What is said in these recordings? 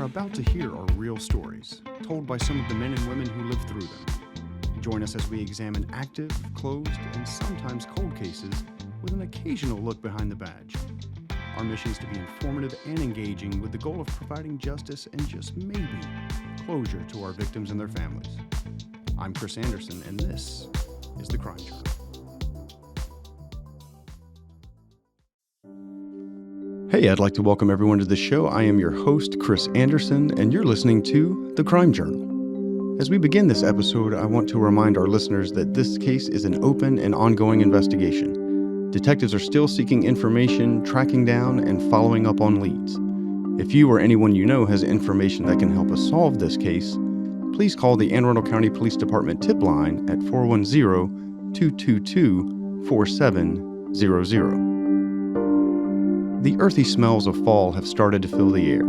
about to hear are real stories, told by some of the men and women who lived through them. Join us as we examine active, closed, and sometimes cold cases with an occasional look behind the badge. Our mission is to be informative and engaging with the goal of providing justice and just maybe closure to our victims and their families. I'm Chris Anderson, and this is The Crime Journal. Hey, I'd like to welcome everyone to the show. I am your host, Chris Anderson, and you're listening to The Crime Journal. As we begin this episode, I want to remind our listeners that this case is an open and ongoing investigation. Detectives are still seeking information, tracking down, and following up on leads. If you or anyone you know has information that can help us solve this case, please call the Anne Arundel County Police Department tip line at 410-222-4700. The earthy smells of fall have started to fill the air.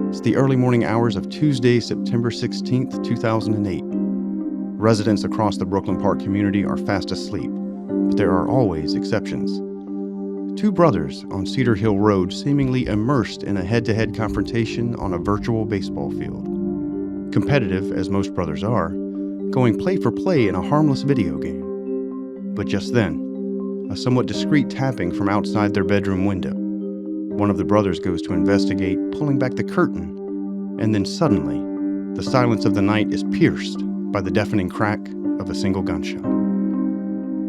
It's the early morning hours of Tuesday, September 16th, 2008. Residents across the Brooklyn Park community are fast asleep, but there are always exceptions. Two brothers on Cedar Hill Road seemingly immersed in a head-to-head confrontation on a virtual baseball field. Competitive, as most brothers are, going play for play in a harmless video game. But just then, a somewhat discreet tapping from outside their bedroom window. One of the brothers goes to investigate, pulling back the curtain, and then suddenly, the silence of the night is pierced by the deafening crack of a single gunshot.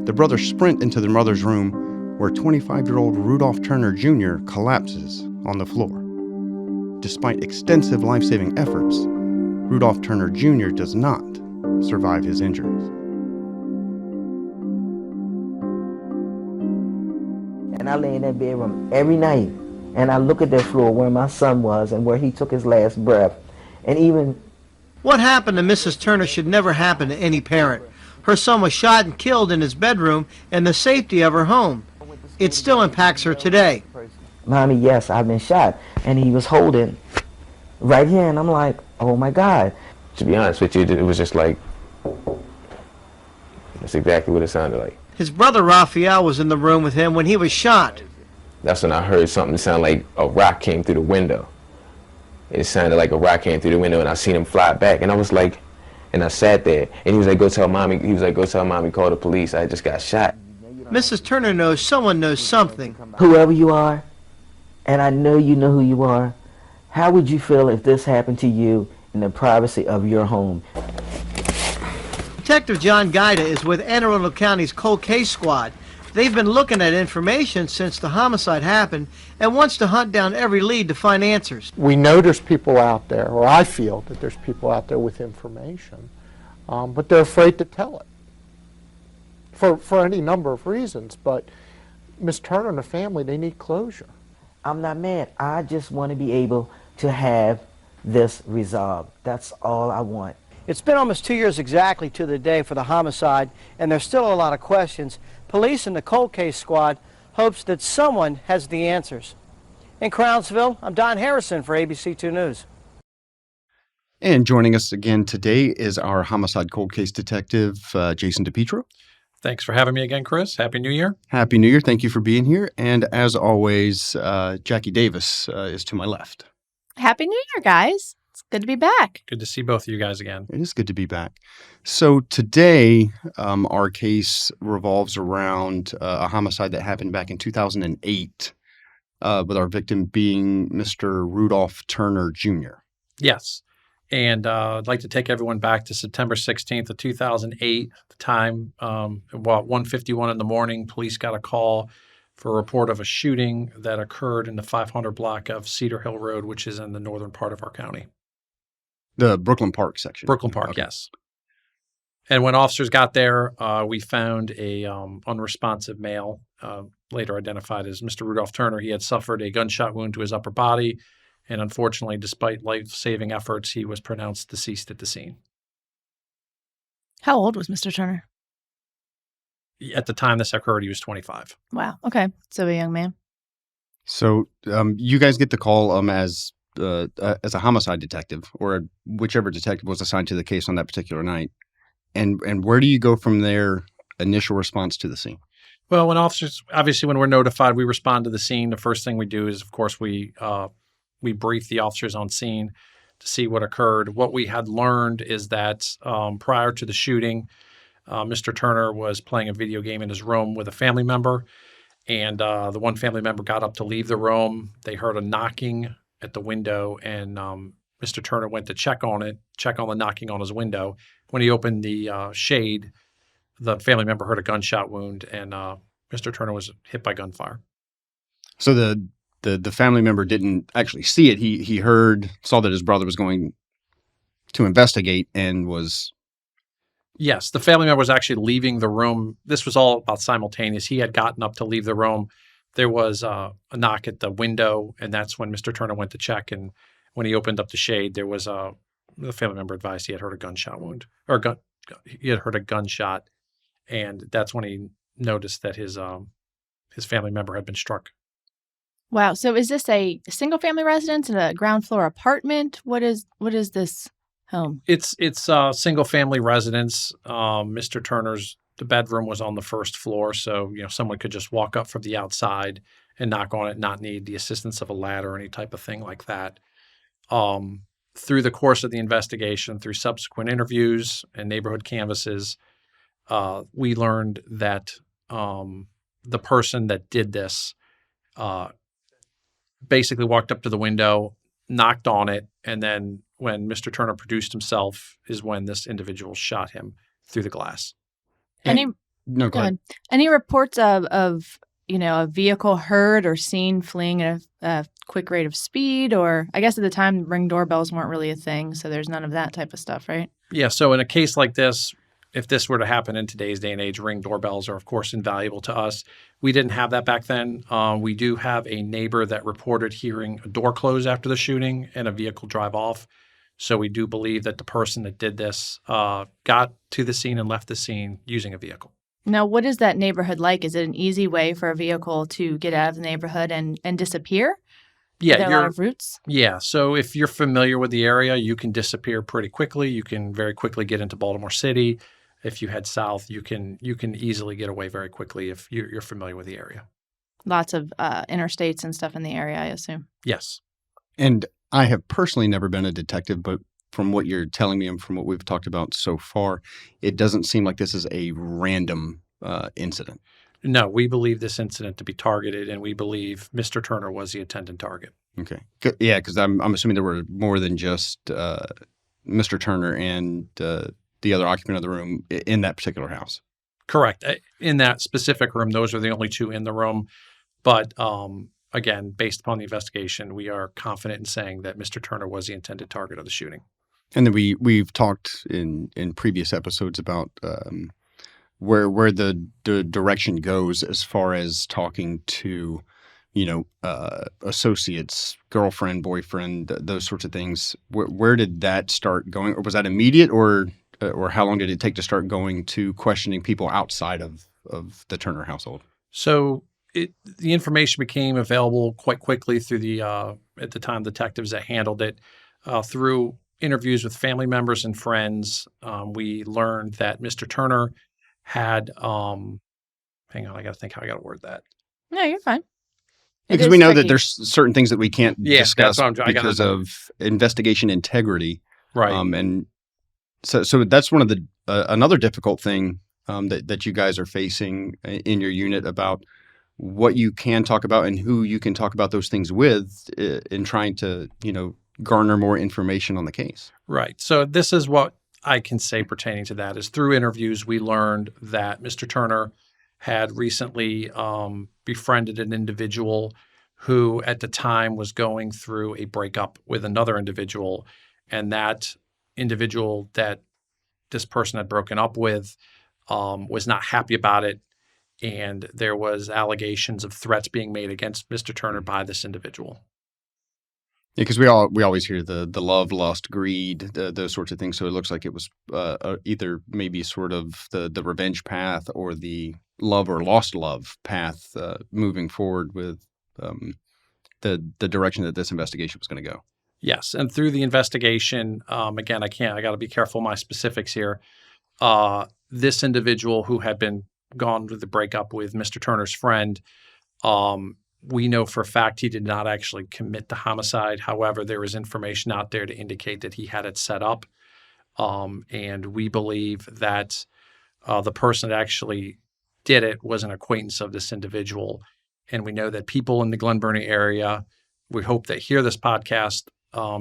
The brothers sprint into their mother's room, where 25-year-old Rudolph Turner Jr. collapses on the floor. Despite extensive life-saving efforts, Rudolph Turner Jr. does not survive his injuries. And I lay in that bedroom every night, and I look at that floor where my son was and where he took his last breath. And even... What happened to Mrs. Turner should never happen to any parent. Her son was shot and killed in his bedroom in the safety of her home. It still impacts her today. Mommy, yes, I've been shot. And he was holding right here, and I'm like, oh my God. To be honest with you, it was just like, that's exactly what it sounded like. His brother Raphael was in the room with him when he was shot. That's when I heard something sound like a rock came through the window. It sounded like a rock came through the window, and I seen him fly back, and I was like, and I sat there, and he was like, go tell mommy, call the police, I just got shot. Mrs. Turner knows someone knows something. Whoever you are, and I know you know who you are, how would you feel if this happened to you in the privacy of your home? Detective John Guida is with Anne Arundel County's Cold Case Squad. They've been looking at information since the homicide happened and wants to hunt down every lead to find answers. We know there's people out there, or I feel that there's people out there with information, but they're afraid to tell it for any number of reasons. But Miss Turner and the family, they need closure. I'm not mad. I just want to be able to have this resolved. That's all I want. It's been almost 2 years exactly to the day for the homicide, and there's still a lot of questions. Police and the Cold Case Squad hopes that someone has the answers. In Crownsville, I'm Don Harrison for ABC2 News. And joining us again today is our homicide cold case detective, Jason DePietro. Thanks for having me again, Chris. Happy New Year. Happy New Year. Thank you for being here. And as always, Jackie Davis is to my left. Happy New Year, guys. It's good to be back. Good to see both of you guys again. It is good to be back. So today, our case revolves around a homicide that happened back in 2008, with our victim being Mr. Rudolph Turner Jr. Yes. And I'd like to take everyone back to September 16th of 2008. At the time, about 1:51 in the morning, police got a call for a report of a shooting that occurred in the 500 block of Cedar Hill Road, which is in the northern part of our county. The Brooklyn Park section. Brooklyn Park, okay. Yes. And when officers got there, we found a unresponsive male, later identified as Mr. Rudolph Turner. He had suffered a gunshot wound to his upper body, and unfortunately, despite life-saving efforts, he was pronounced deceased at the scene. How old was Mr. Turner? At the time this occurred, he was 25. Wow. Okay. So a young man. So you guys get the call as a homicide detective, or whichever detective was assigned to the case on that particular night. And where do you go from there, initial response to the scene? Well, when we're notified, we respond to the scene. The first thing we do is, of course, we brief the officers on scene. to see what occurred. What we had learned is that prior to the shooting, Mr. Turner was playing a video game in his room with a family member, and the one family member got up to leave the room. They heard a knocking at the window, and Mr. Turner went to check on the knocking on his window. When he opened the shade, the family member heard a gunshot wound, and Mr. Turner was hit by gunfire. So the family member didn't actually see it. He saw that his brother was going to investigate and was... Yes, the family member was actually leaving the room. This was all about simultaneous. He had gotten up to leave the room. There was a knock at the window, and that's when Mr. Turner went to check. And when he opened up the shade, there was the family member advised he had heard a gunshot wound, or he had heard a gunshot, and that's when he noticed that his family member had been struck. Wow. So is this a single-family residence in a ground floor apartment? What is this home? It's a single-family residence. Mr. Turner's the bedroom was on the first floor, so someone could just walk up from the outside and knock on it, not need the assistance of a ladder or any type of thing like that. Through the course of the investigation, through subsequent interviews and neighborhood canvasses, we learned that the person that did this basically walked up to the window, knocked on it, and then when Mr. Turner produced himself is when this individual shot him through the glass. No, go ahead. Any reports of a vehicle heard or seen fleeing at a quick rate of speed? Or I guess at the time, Ring doorbells weren't really a thing, so there's none of that type of stuff, right? Yeah, so in a case like this, if this were to happen in today's day and age, Ring doorbells are, of course, invaluable to us. We didn't have that back then. We do have a neighbor that reported hearing a door close after the shooting and a vehicle drive off. So we do believe that the person that did this got to the scene and left the scene using a vehicle. Now, what is that neighborhood like? Is it an easy way for a vehicle to get out of the neighborhood and disappear? Yeah, are there a lot of routes? Yeah, so if you're familiar with the area, you can disappear pretty quickly. You can very quickly get into Baltimore City. If you head south, you can easily get away very quickly if you're familiar with the area. Lots of interstates and stuff in the area, I assume. Yes. And I have personally never been a detective, but from what you're telling me and from what we've talked about so far, it doesn't seem like this is a random incident. No, we believe this incident to be targeted, and we believe Mr. Turner was the intended target. Okay. Yeah, because I'm assuming there were more than just Mr. Turner and the other occupant of the room in that particular house. Correct. In that specific room, those are the only two in the room. But again, based upon the investigation, we are confident in saying that Mr. Turner was the intended target of the shooting. And then we've talked in previous episodes about where the direction goes as far as talking to, associates, girlfriend, boyfriend, those sorts of things. Where did that start going? Or was that immediate, or how long did it take to start going to questioning people outside of the Turner household? So the information became available quite quickly through the at the time detectives that handled it. Through interviews with family members and friends, we learned that Mr. Turner had hang on, I got to think how I got to word that. No, you're fine. Because we know that there's certain things that we can't discuss because of investigation integrity. Right. And so that's one of the another difficult thing that you guys are facing in your unit about what you can talk about and who you can talk about those things with in trying to, garner more information on the case. Right. So this is what I can say pertaining to that is through interviews, we learned that Mr. Turner had recently befriended an individual who at the time was going through a breakup with another individual, and that individual that this person had broken up with was not happy about it, and there was allegations of threats being made against Mr. Turner by this individual. Yeah, because we always hear the love, lust, greed, those sorts of things. So it looks like it was either maybe sort of the revenge path or the love or lost love path moving forward with the direction that this investigation was going to go. Yes, and through the investigation, again, I got to be careful of my specifics here. This individual who had been gone with the breakup with Mr. Turner's friend We know for a fact he did not actually commit the homicide. However, there is information out there to indicate that he had it set up. And we believe that the person that actually did it was an acquaintance of this individual. And we know that people in the Glen Burnie area, we hope that hear this podcast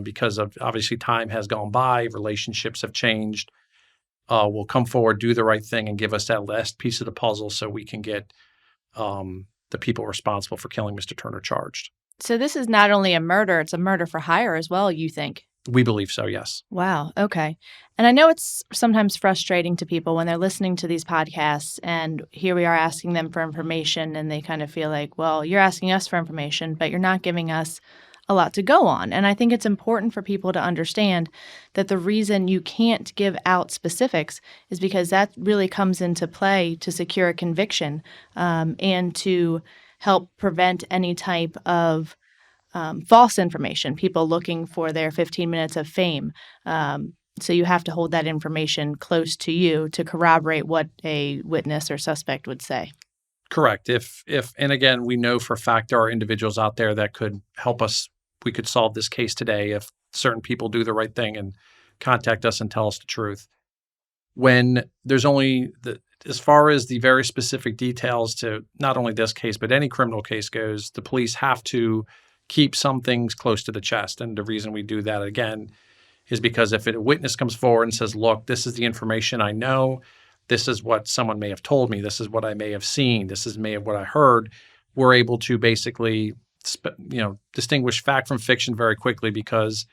because of obviously time has gone by, relationships have changed, will come forward, do the right thing, and give us that last piece of the puzzle so we can get the people responsible for killing Mr. Turner charged. So this is not only a murder, it's a murder for hire as well, you think? We believe so, yes. Wow. Okay. And I know it's sometimes frustrating to people when they're listening to these podcasts and here we are asking them for information and they kind of feel like, well, you're asking us for information, but you're not giving us a lot to go on. And I think it's important for people to understand that the reason you can't give out specifics is because that really comes into play to secure a conviction and to help prevent any type of false information, people looking for their 15 minutes of fame. So you have to hold that information close to you to corroborate what a witness or suspect would say. Correct. And again, we know for a fact there are individuals out there that could help us. We could solve this case today if certain people do the right thing and contact us and tell us the truth. When there's only as far as the very specific details to not only this case, but any criminal case goes, the police have to keep some things close to the chest. And the reason we do that, again, is because if a witness comes forward and says, look, this is the information I know, this is what someone may have told me, this is what I may have seen, this is what I heard, we're able to basically distinguish fact from fiction very quickly because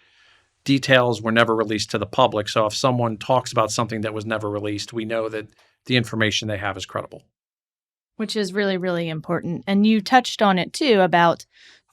details were never released to the public. So if someone talks about something that was never released, we know that the information they have is credible. Which is really, really important. And you touched on it too about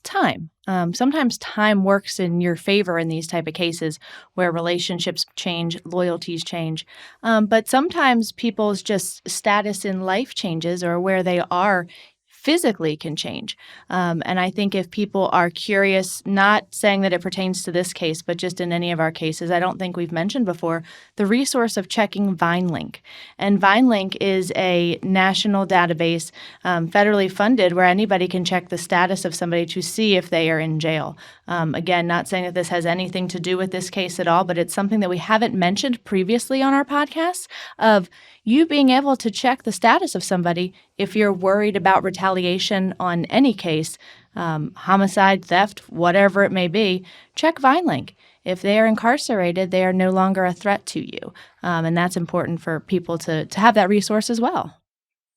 time. Sometimes time works in your favor in these type of cases where relationships change, loyalties change. But sometimes people's just status in life changes or where they are physically can change. And I think if people are curious, not saying that it pertains to this case, but just in any of our cases, I don't think we've mentioned before, the resource of checking VineLink. And VineLink is a national database, federally funded, where anybody can check the status of somebody to see if they are in jail. Again, not saying that this has anything to do with this case at all, but it's something that we haven't mentioned previously on our podcast of you being able to check the status of somebody if you're worried about retaliation on any case, homicide, theft, whatever it may be, check VineLink. If they are incarcerated, they are no longer a threat to you. And that's important for people to have that resource as well.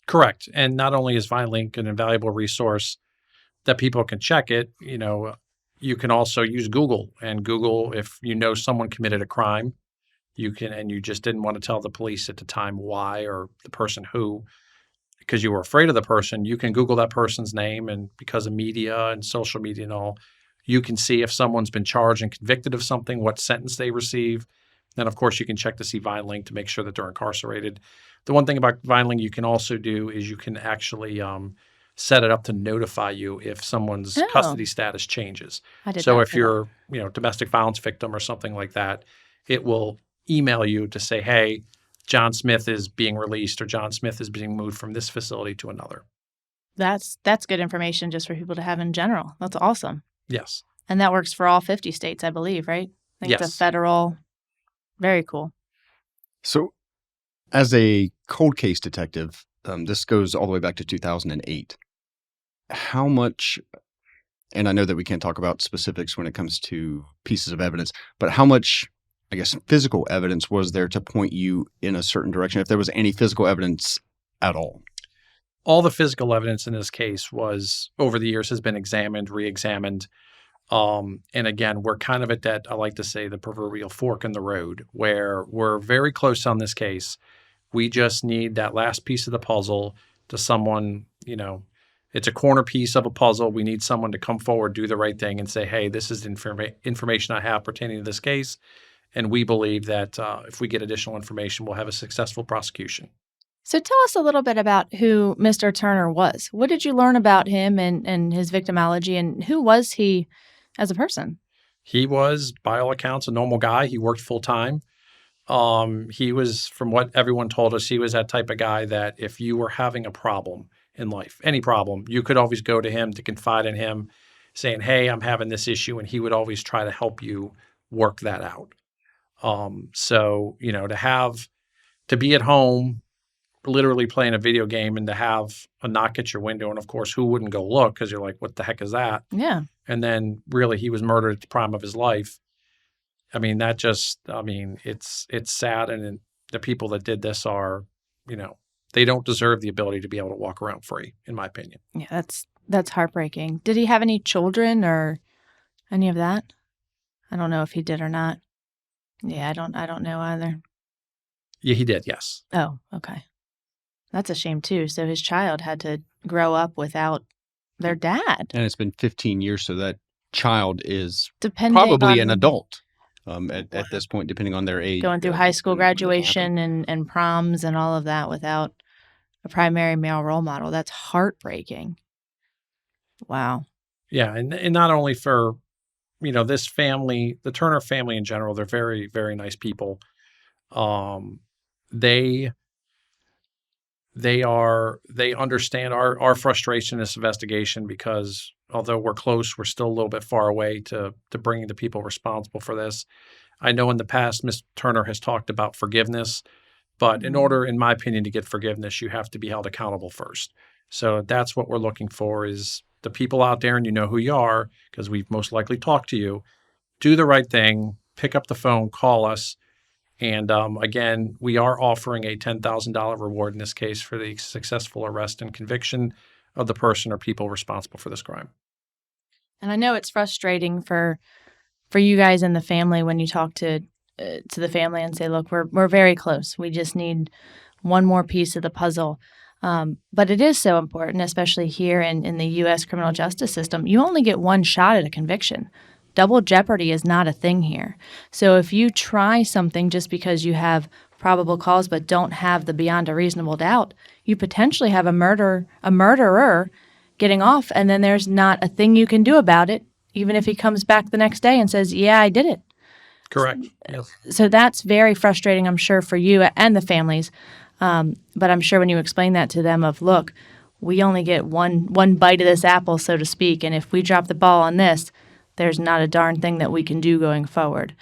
Correct. And not only is VineLink an invaluable resource that people can check it, you can also use Google. And Google, if you know someone committed a crime, you can, and you just didn't want to tell the police at the time why or the person who, because you were afraid of the person, you can Google that person's name. And because of media and social media and all, you can see if someone's been charged and convicted of something, what sentence they receive. Then, of course, you can check to see VineLink to make sure that they're incarcerated. The one thing about VineLink you can also do is you can actually set it up to notify you if someone's custody status changes. So if you're, domestic violence victim or something like that, it will email you to say, hey, John Smith is being released or John Smith is being moved from this facility to another. That's good information just for people to have in general. That's awesome. Yes. And that works for all 50 states, I believe, right? I think yes. It's a federal. Very cool. So as a cold case detective, this goes all the way back to 2008. How much, and I know that we can't talk about specifics when it comes to pieces of evidence, but how much, I guess, physical evidence was there to point you in a certain direction, if there was any physical evidence at all? All the physical evidence in this case was, over the years, has been examined, re-examined. And again, we're kind of at that, I like to say, the proverbial fork in the road, where we're very close on this case. We just need that last piece of the puzzle to someone, it's a corner piece of a puzzle. We need someone to come forward, do the right thing, and say, hey, this is information I have pertaining to this case. And we believe that if we get additional information, we'll have a successful prosecution. So tell us a little bit about who Mr. Turner was. What did you learn about him and his victimology, and who was he as a person? He was, by all accounts, a normal guy. He worked full time. He was, from what everyone told us, he was that type of guy that if you were having a problem in life, any problem. You could always go to him to confide in him, saying, hey, I'm having this issue, and he would always try to help you work that out. So, to be at home, literally playing a video game, and to have a knock at your window, and of course, who wouldn't go look because you're like, what the heck is that? Yeah. And then really he was murdered at the prime of his life. I mean, it's sad. And the people that did this are, they don't deserve the ability to be able to walk around free, in my opinion. Yeah, that's heartbreaking. Did he have any children or any of that? I don't know if he did or not. Yeah, I don't know either. Yeah, he did, yes. Oh, okay. That's a shame too. So his child had to grow up without their dad. And it's been 15 years, so that child is Depending probably on an adult at this point, depending on their age. going through high school graduation and proms and all of that without a primary male role model. That's heartbreaking. Wow. Yeah, and not only for, this family, the Turner family in general, they're very, very nice people. They understand our frustration in this investigation, because although we're close, we're still a little bit far away to bringing the people responsible for this. I know in the past, Ms. Turner has talked about forgiveness, but in order, in my opinion, to get forgiveness, you have to be held accountable first. So that's what we're looking for, is the people out there, and you know who you are because we've most likely talked to you. Do the right thing, pick up the phone, call us. And again, we are offering a $10,000 reward in this case for the successful arrest and conviction of the person or people responsible for this crime. And I know it's frustrating for you guys and the family when you talk to the family and say, look, we're very close. We just need one more piece of the puzzle. But it is so important, especially here in the U.S. criminal justice system. You only get one shot at a conviction. Double jeopardy is not a thing here. So if you try something just because you have probable cause but don't have the beyond a reasonable doubt, you potentially have a murderer getting off, and then there's not a thing you can do about it, even if he comes back the next day and says, yeah, I did it. Correct. Yes. So that's very frustrating, I'm sure, for you and the families. But I'm sure when you explain that to them of, look, we only get one bite of this apple, so to speak, and if we drop the ball on this, there's not a darn thing that we can do going forward.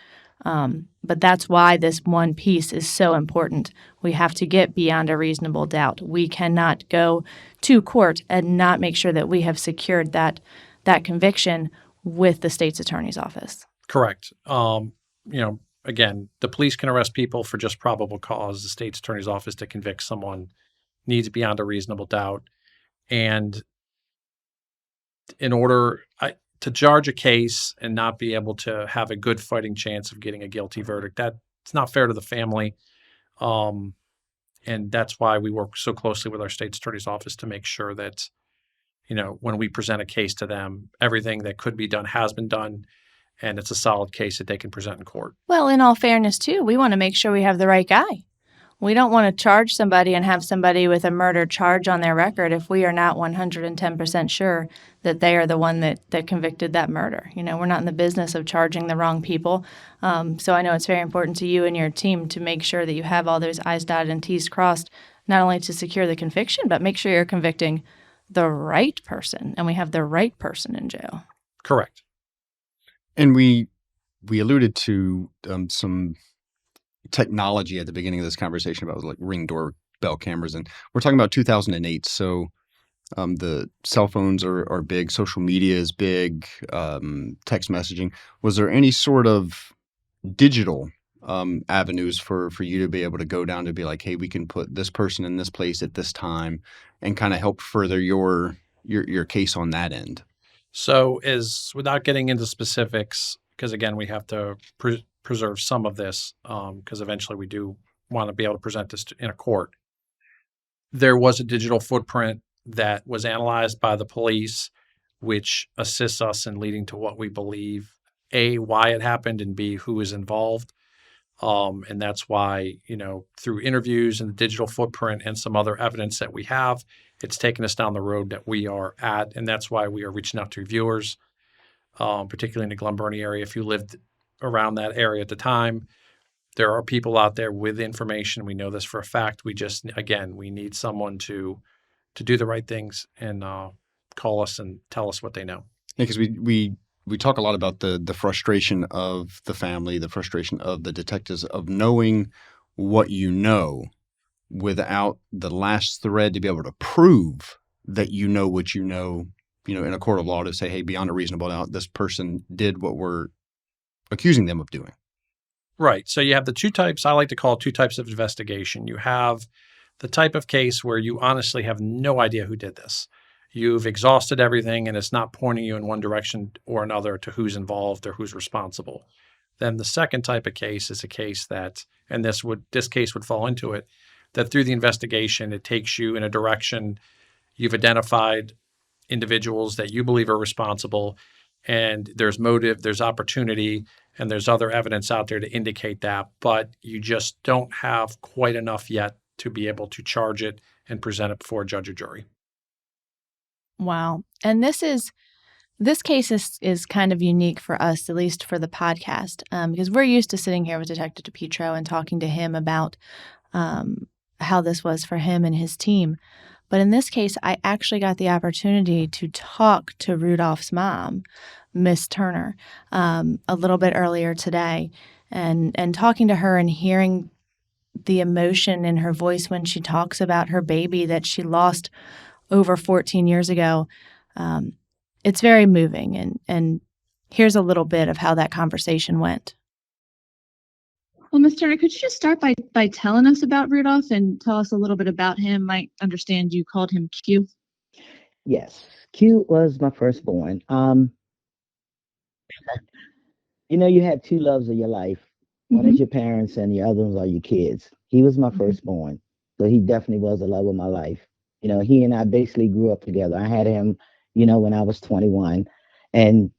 But that's why this one piece is so important. We have to get beyond a reasonable doubt. We cannot go to court and not make sure that we have secured that conviction with the state's attorney's office. Correct. Again, the police can arrest people for just probable cause. The state's attorney's office to convict someone needs beyond a reasonable doubt. And in order to charge a case and not be able to have a good fighting chance of getting a guilty verdict, that's not fair to the family. And that's why we work so closely with our state's attorney's office to make sure that, when we present a case to them, everything that could be done has been done, and it's a solid case that they can present in court. Well, in all fairness, too, we want to make sure we have the right guy. We don't want to charge somebody and have somebody with a murder charge on their record if we are not 110% sure that they are the one that convicted that murder. We're not in the business of charging the wrong people. So I know it's very important to you and your team to make sure that you have all those I's dotted and T's crossed, not only to secure the conviction, but make sure you're convicting the right person and we have the right person in jail. Correct. And we alluded to some technology at the beginning of this conversation about like Ring doorbell cameras, and we're talking about 2008. So the cell phones are big, social media is big, text messaging. Was there any sort of digital avenues for you to be able to go down to be like, hey, we can put this person in this place at this time, and kind of help further your case on that end? So without getting into specifics, because again, we have to preserve some of this, because eventually we do want to be able to present this in a court. There was a digital footprint that was analyzed by the police, which assists us in leading to what we believe, A, why it happened, and B, who is involved. And that's why, through interviews and the digital footprint and some other evidence that we have, it's taken us down the road that we are at. And that's why we are reaching out to viewers, particularly in the Glen Burnie area. If you lived around that area at the time, there are people out there with information. We know this for a fact. We just, again, we need someone to do the right things and call us and tell us what they know. Yeah, because we talk a lot about the frustration of the family, the frustration of the detectives of knowing what you know without the last thread to be able to prove that you know what you know, in a court of law, to say, hey, beyond a reasonable doubt, this person did what we're accusing them of doing. Right. So you have the two types, I like to call two types of investigation. You have the type of case where you honestly have no idea who did this. You've exhausted everything and it's not pointing you in one direction or another to who's involved or who's responsible. Then the second type of case is a case that, and this case would fall into it, that through the investigation, it takes you in a direction. You've identified individuals that you believe are responsible, and there's motive, there's opportunity, and there's other evidence out there to indicate that, but you just don't have quite enough yet to be able to charge it and present it before a judge or jury. Wow. And this case is kind of unique for us, at least for the podcast, because we're used to sitting here with Detective DePietro and talking to him about how this was for him and his team. But in this case, I actually got the opportunity to talk to Rudolph's mom, Miss Turner, a little bit earlier today, and talking to her and hearing the emotion in her voice when she talks about her baby that she lost over 14 years ago. It's very moving, and here's a little bit of how that conversation went. Well, Ms. Turner, could you just start by telling us about Rudolph and tell us a little bit about him? I understand you called him Q. Yes, Q was my firstborn. You have two loves of your life. One is your parents, and the other ones are your kids. He was my firstborn, so he definitely was the love of my life. He and I basically grew up together. I had him, when I was 21, and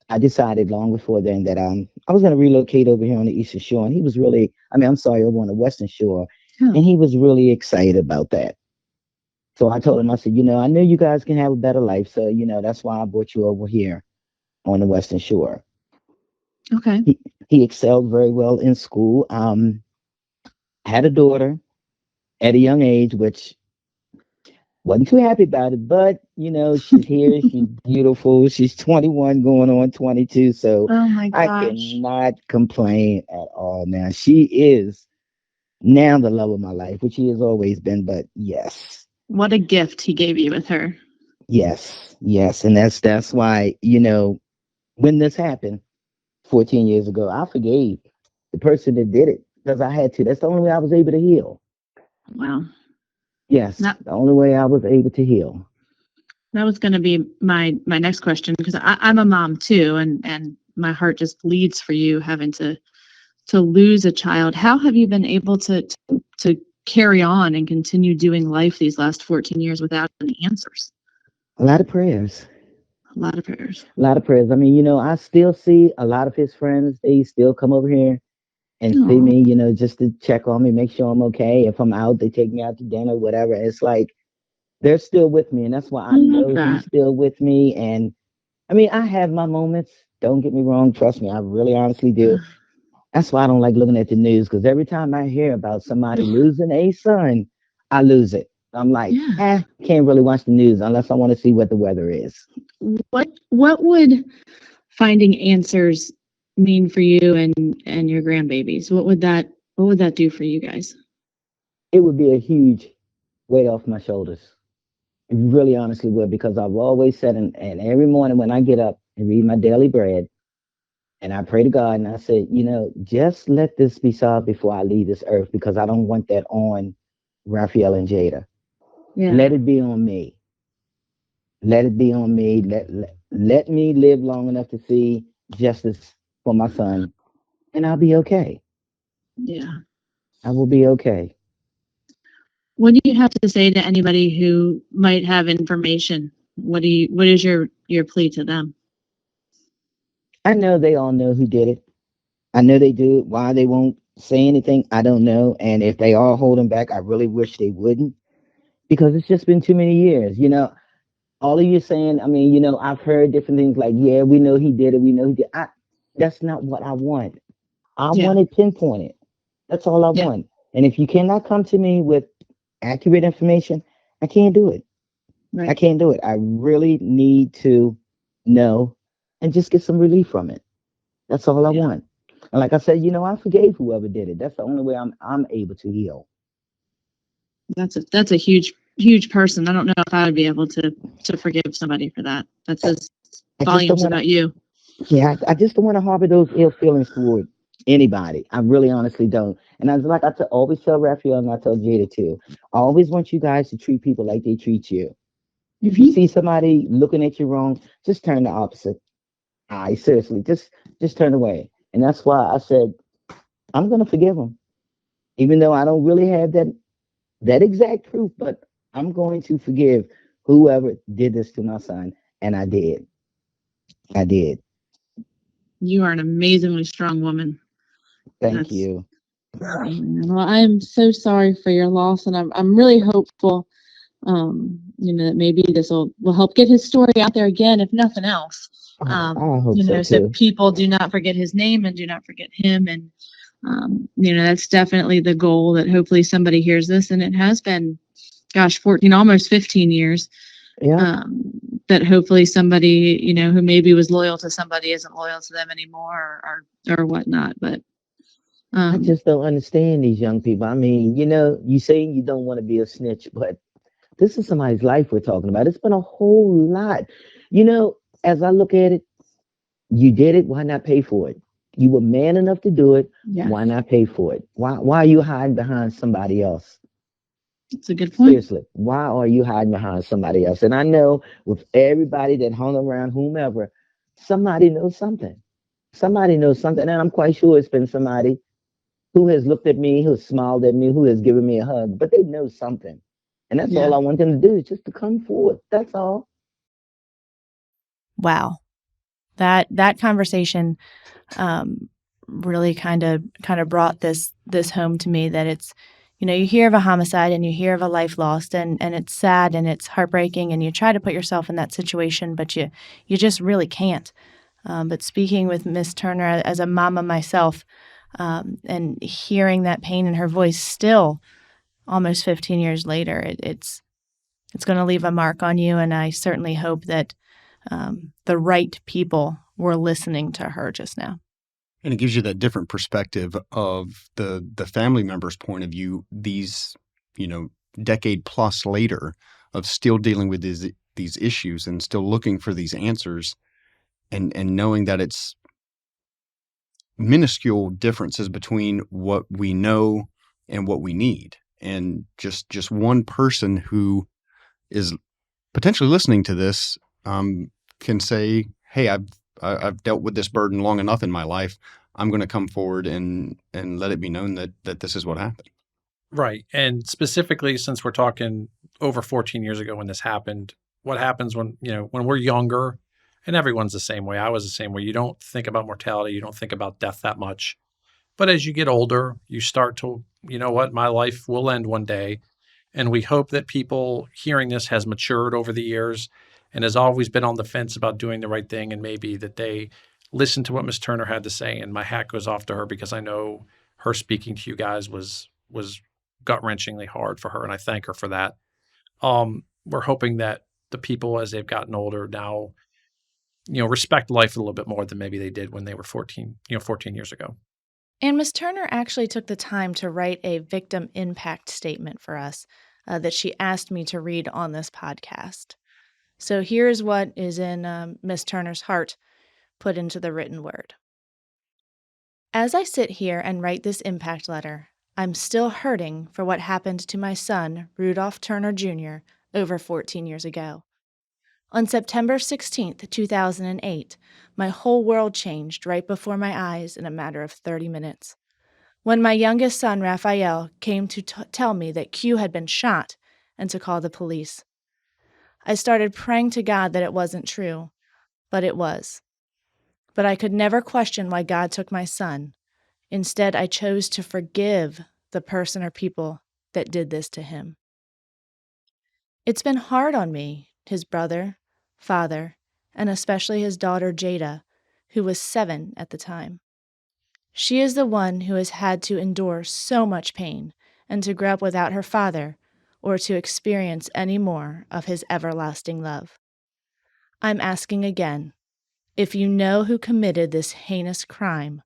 I decided long before then that I was going to relocate over here on the Eastern Shore, and he was over on the Western Shore, and he was really excited about that. So I told him, I said, I know you guys can have a better life, so that's why I brought you over here on the Western Shore. Okay. He excelled very well in school. Had a daughter at a young age, which wasn't too happy about it, but she's here, she's beautiful, she's 21 going on 22, so Oh my I gosh. cannot complain at all. Now she is now the love of my life, which she has always been, but yes. What a gift he gave you with her. Yes, and that's why, when this happened 14 years ago, I forgave the person that did it because I had to. That's the only way I was able to heal. Wow. Yes, the only way I was able to heal. That was going to be my next question, because I'm a mom too, and my heart just bleeds for you having to lose a child. How have you been able to carry on and continue doing life these last 14 years without any answers? A lot of prayers. A lot of prayers. A lot of prayers. I mean, I still see a lot of his friends. They still come over here and see me, just to check on me, make sure I'm okay. If I'm out, they take me out to dinner, whatever. It's like they're still with me, and that's why I know he's still with me. And I mean, I have my moments. Don't get me wrong. Trust me, I really honestly do. That's why I don't like looking at the news, because every time I hear about somebody losing a son, I lose it. I'm like, can't really watch the news unless I want to see what the weather is. What would finding answers mean for you and your grandbabies? What would that do for you guys? It would be a huge weight off my shoulders. It really honestly would, because I've always said, and every morning when I get up and read my daily bread, and I pray to God, and I said, just let this be solved before I leave this earth, because I don't want that on Raphael and Jada. Yeah. Let it be on me. Let it be on me. Let me live long enough to see justice for my son, and I'll be okay. Yeah. I will be okay. What do you have to say to anybody who might have information? What is your plea to them? I know they all know who did it. I know they do. Why they won't say anything, I don't know. And if they are holding back, I really wish they wouldn't, because it's just been too many years. All of you saying, I mean, I've heard different things like, yeah, we know he did it. We know he did. That's not what I want. I want it pinpointed. That's all I want. And if you cannot come to me with accurate information, I can't do it. I Right. can't do it. I really need to know and just get some relief from it. That's all I Yeah. want. And like I said, I forgave whoever did it. That's the only way I'm able to heal. That's a huge person. I don't know if I would be able to forgive somebody for that. That says I just don't volumes want to. about you. Yeah, I just don't want to harbor those ill feelings toward anybody. I really honestly don't. And I was like always tell Raphael and I tell Jada too. I always want you guys to treat people like they treat you. If you see somebody looking at you wrong, just turn the opposite eye. Seriously, just turn away. And that's why I said I'm gonna forgive them, even though I don't really have that exact proof. But I'm going to forgive whoever did this to my son, and I did. I did. You are an amazingly strong woman. Thank That's you. well, I'm so sorry for your loss, and I'm really hopeful, that maybe this will help get his story out there again, if nothing else. I hope so So too. people do not forget his name and do not forget him, and that's definitely the goal. That hopefully somebody hears this, and it has been, gosh, 14, almost 15 years. Yeah. That hopefully somebody who maybe was loyal to somebody isn't loyal to them anymore, or whatnot. But I just don't understand these young people. I mean, you saying you don't want to be a snitch, but this is somebody's life we're talking about. It's been a whole lot. You know, as I look at it, you did it. Why not pay for it? You were man enough to do it. yeah, Why not pay for it? Why are you hiding behind somebody else? it's a good point. Seriously, why are you hiding behind somebody else? And I know with everybody that hung around whomever, somebody knows something. Somebody knows something. And I'm quite sure it's been somebody who has looked at me, who has smiled at me, who has given me a hug, but they know something. And that's Yeah. all I want them to do is just to come forward. That's all. Wow. That conversation really kind of brought this home to me, that it's, you hear of a homicide and you hear of a life lost, and it's sad and it's heartbreaking, and you try to put yourself in that situation, but you just really can't. But speaking with Miss Turner as a mama myself, and hearing that pain in her voice still almost 15 years later, it's going to leave a mark on you, and I certainly hope that the right people were listening to her just now. And it gives you that different perspective of the family member's point of view, these, decade plus later, of still dealing with these issues and still looking for these answers, and knowing that it's minuscule differences between what we know and what we need. And just one person who is potentially listening to this can say, hey, I've dealt with this burden long enough in my life. I'm going to come forward and let it be known that this is what happened. Right. And specifically, since we're talking over 14 years ago when this happened, what happens when we're younger, and everyone's the same way. I was the same way. You don't think about mortality. You don't think about death that much. But as you get older, you start to, what, my life will end one day. And we hope that people hearing this has matured over the years and has always been on the fence about doing the right thing. And maybe that they listen to what Ms. Turner had to say. And my hat goes off to her, because I know her speaking to you guys was gut-wrenchingly hard for her. And I thank her for that. We're hoping that the people, as they've gotten older now, respect life a little bit more than maybe they did when they were 14 years ago. And Ms. Turner actually took the time to write a victim impact statement for us that she asked me to read on this podcast. So here's what is in Ms. Turner's heart put into the written word. As I sit here and write this impact letter, I'm still hurting for what happened to my son, Rudolph Turner Jr., over 14 years ago. On September 16th, 2008, my whole world changed right before my eyes in a matter of 30 minutes. When my youngest son, Raphael, came to tell me that Q had been shot and to call the police. I started praying to God that it wasn't true, but it was. But I could never question why God took my son. Instead, I chose to forgive the person or people that did this to him. It's been hard on me, his brother, father, and especially his daughter Jada, who was 7 at the time. She is the one who has had to endure so much pain and to grow up without her father, or to experience any more of his everlasting love. I'm asking again, if you know who committed this heinous crime,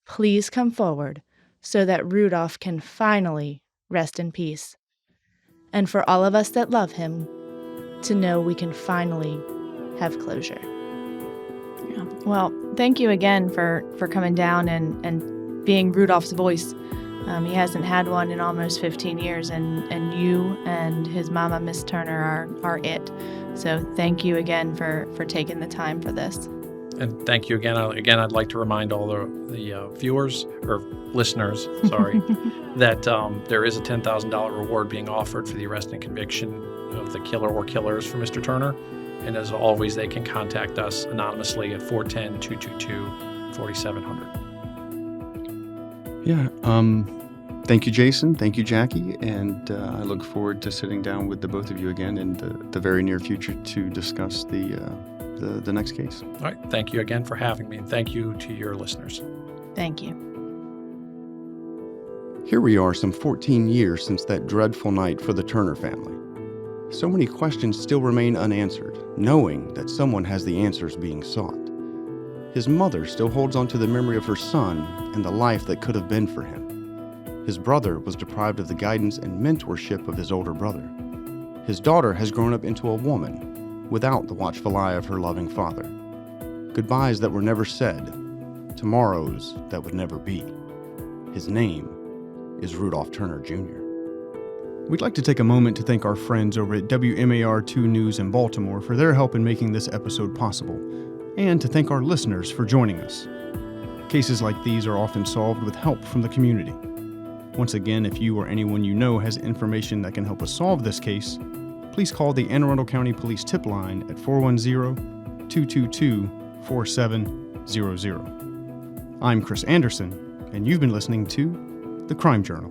please come forward so that Rudolph can finally rest in peace. And for all of us that love him, to know we can finally have closure. Yeah. Well, thank you again for coming down and being Rudolph's voice. He hasn't had one in almost 15 years, and you and his mama, Miss Turner, are it. So thank you again for taking the time for this. And thank you again. I'd like to remind all the viewers or listeners, sorry, that there is a $10,000 reward being offered for the arrest and conviction of the killer or killers for Mr. Turner. And as always, they can contact us anonymously at 410-222-4700. Yeah. Thank you, Jason. Thank you, Jackie. And I look forward to sitting down with the both of you again in the very near future to discuss the next case. All right. Thank you again for having me. And thank you to your listeners. Thank you. Here we are some 14 years since that dreadful night for the Turner family. So many questions still remain unanswered, knowing that someone has the answers being sought. His mother still holds on to the memory of her son and the life that could have been for him. His brother was deprived of the guidance and mentorship of his older brother. His daughter has grown up into a woman without the watchful eye of her loving father. Goodbyes that were never said, tomorrows that would never be. His name is Rudolph Turner Jr. We'd like to take a moment to thank our friends over at WMAR2 News in Baltimore for their help in making this episode possible, and to thank our listeners for joining us. Cases like these are often solved with help from the community. Once again, if you or anyone you know has information that can help us solve this case, please call the Anne Arundel County Police Tip Line at 410-222-4700. I'm Chris Anderson, and you've been listening to The Crime Journal.